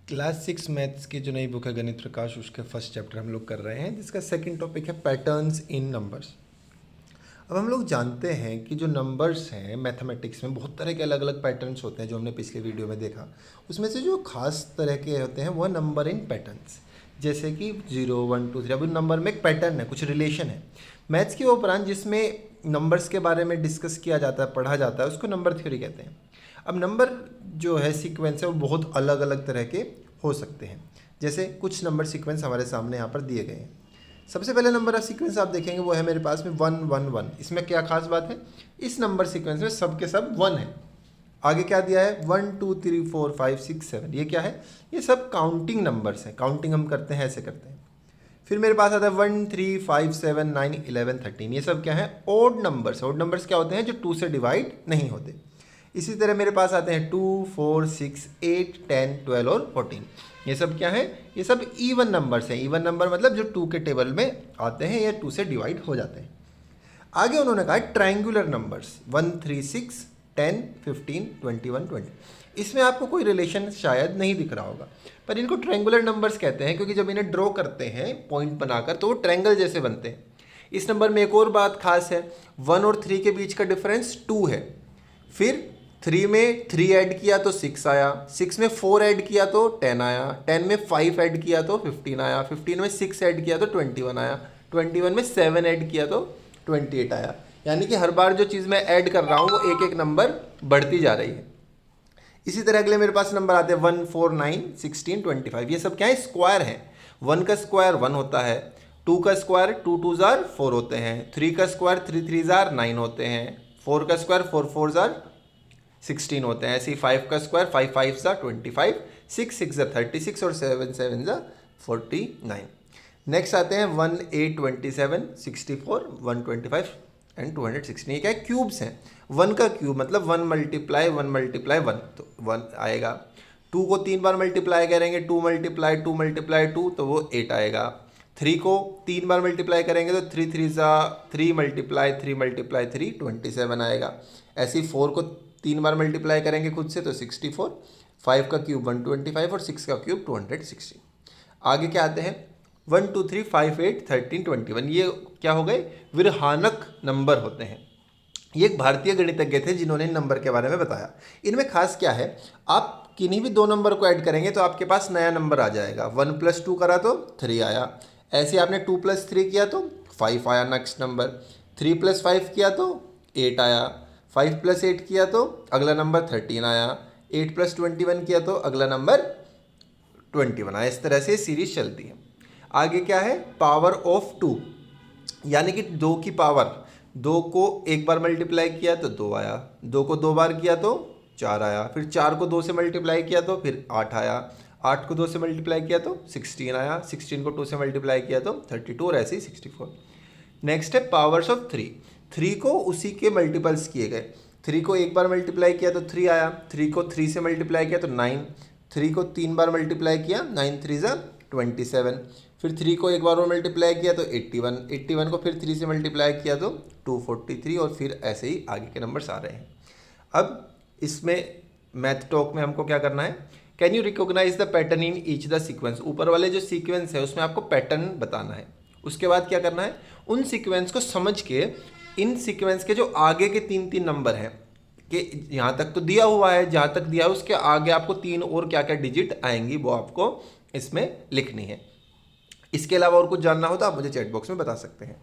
Class 6 maths की जो नई बुक है गणित प्रकाश, उसके फर्स्ट चैप्टर हम लोग कर रहे हैं, जिसका सेकंड टॉपिक है पैटर्न्स इन नंबर्स। अब हम लोग जानते हैं कि जो नंबर्स हैं मैथमेटिक्स में बहुत तरह के अलग अलग पैटर्न्स होते हैं, जो हमने पिछले वीडियो में देखा। उसमें से जो खास तरह के होते हैं वह नंबर इन पैटर्न्स, जैसे कि 0 1 2 3। अब नंबर में एक पैटर्न है, कुछ रिलेशन है। मैथ्स के वो ब्रांच जिसमें नंबर्स के बारे में डिस्कस किया जाता है, पढ़ा जाता है, उसको नंबर थ्योरी कहते हैं। अब नंबर जो है सीक्वेंस है वो बहुत अलग अलग तरह के हो सकते हैं। जैसे कुछ नंबर सीक्वेंस हमारे सामने यहाँ पर दिए गए हैं। सबसे पहले नंबर ऑफ सीक्वेंस आप देखेंगे वो है मेरे पास में 1 1 1। इसमें क्या खास बात है, इस नंबर सीक्वेंस में सब के सब 1 है। आगे क्या दिया है 1 2 3 4 5 6 7, ये क्या है, ये सब काउंटिंग नंबर्स हैं। काउंटिंग हम करते हैं, ऐसे करते हैं। फिर मेरे पास आता है 1 3 5 7 9 11 13, ये सब क्या है, ओड नंबर्स। ओड नंबर्स क्या होते हैं, जो 2 से डिवाइड नहीं होते। इसी तरह मेरे पास आते हैं 2 4 6 8 10 12 और 14, ये सब क्या है, ये सब इवन नंबर्स हैं। इवन नंबर मतलब जो 2 के टेबल में आते हैं या 2 से डिवाइड हो जाते हैं। आगे उन्होंने कहा ट्रायंगुलर नंबर्स 1 3 6 10 15 21 20। इसमें आपको कोई रिलेशन शायद नहीं दिख रहा होगा, पर इनको ट्रायंगुलर नंबर्स कहते हैं क्योंकि जब इन्हें ड्रॉ करते हैं पॉइंट बनाकर तो वो ट्रायंगल जैसे बनते हैं। इस नंबर में एक और बात खास है, 1 और 3 के बीच का डिफरेंस 2 है। फिर 3 में 3 ऐड किया तो 6 आया, 6 में 4 ऐड किया तो 10 आया, 10 में 5 ऐड किया तो 15 आया, 15 में 6 ऐड किया तो 21 आया, 21 में 7 ऐड किया तो 28 आया। यानी कि हर बार जो चीज़ मैं ऐड कर रहा हूँ वो एक एक नंबर बढ़ती जा रही है। इसी तरह अगले मेरे पास नंबर आते हैं 1 4 9 16 25। ये सब क्या है, स्क्वायर है। 1 का स्क्वायर 1 होता है, 2 का स्क्वायर 2 2 जार 4 होते हैं, 3 का स्क्वायर 3 3 जार 9 होते हैं, 4 का स्क्वायर 4 4 जार 16 होते हैं। ऐसे ही 5 का स्क्वायर 5 5 ज़ा 25, 6 6 ज़ा 36 और 7 7 ज़ा 49। नेक्स्ट आते हैं 1 8 27 64 125 एंड 216। ये क्या है, क्यूब्स हैं। 1 का क्यूब मतलब 1 मल्टीप्लाई 1 मल्टीप्लाई 1, तो 1 आएगा। 2 को 3 बार मल्टीप्लाई करेंगे, 2 मल्टीप्लाई 2 मल्टीप्लाई 2, तो वो 8 आएगा। 3 को 3 बार मल्टीप्लाई करेंगे तो 3 3 ज़ा 3 मल्टीप्लाई 3 मल्टीप्लाई 3 27 आएगा। ऐसे ही 4 को 3 बार मल्टीप्लाई करेंगे खुद से तो 64, 5 का क्यूब 125 और 6 का क्यूब 260। आगे क्या आते हैं 1 2 3 5 8 13 21। ये क्या हो गए, विरहानक नंबर होते हैं। ये एक भारतीय गणितज्ञ थे जिन्होंने इन नंबर के बारे में बताया। इनमें खास क्या है, आप किन्हीं भी दो नंबर को ऐड करेंगे तो आपके पास नया नंबर आ जाएगा। 1 + 2 करा तो 3 आया, ऐसे आपने 2 + 3 किया तो 5 आया नेक्स्ट नंबर, 3 + 5 किया तो 8 आया, 5 + 8 किया तो अगला नंबर 13 आया, 8 + 21 किया तो अगला नंबर 21 आया। इस तरह से सीरीज चलती है। आगे क्या है, पावर ऑफ 2, यानी कि 2 की पावर। 2 को एक बार मल्टीप्लाई किया तो 2 आया, 2 को 2 बार किया तो 4 आया, फिर 4 को 2 से मल्टीप्लाई किया तो फिर 8 आया, 8 को 2 से मल्टीप्लाई किया तो 16 आया, 16 को 2 से मल्टीप्लाई किया तो 32 और ऐसे ही 64। नेक्स्ट है पावर्स ऑफ 3। 3 को उसी के मल्टीपल्स किए गए। 3 को एक बार मल्टीप्लाई किया तो 3 आया, 3 को 3 से मल्टीप्लाई किया तो 9, 3 को 3 बार मल्टीप्लाई किया 9 3 ज़ा 27, फिर 3 को एक बार और मल्टीप्लाई किया तो 81, 81 को फिर 3 से मल्टीप्लाई किया तो 243 और फिर ऐसे ही आगे के नंबर्स आ रहे हैं। अब इसमें मैथ टॉक में हमको क्या करना है, can you recognise the pattern in each the sequence. ऊपर वाले जो सीक्वेंस है उसमें आपको पैटर्न बताना है। उसके बाद क्या करना है, उन सीक्वेंस को समझ के इन सीक्वेंस के जो आगे के 3 3 नंबर हैं, कि यहाँ तक तो दिया हुआ है, जहाँ तक दिया है उसके आगे आपको 3 और क्या क्या डिजिट आएंगी वो आपको इसमें लिखनी है। इसके अलावा और कुछ जानना हो तो आप मुझे चैट बॉक्स में बता सकते हैं।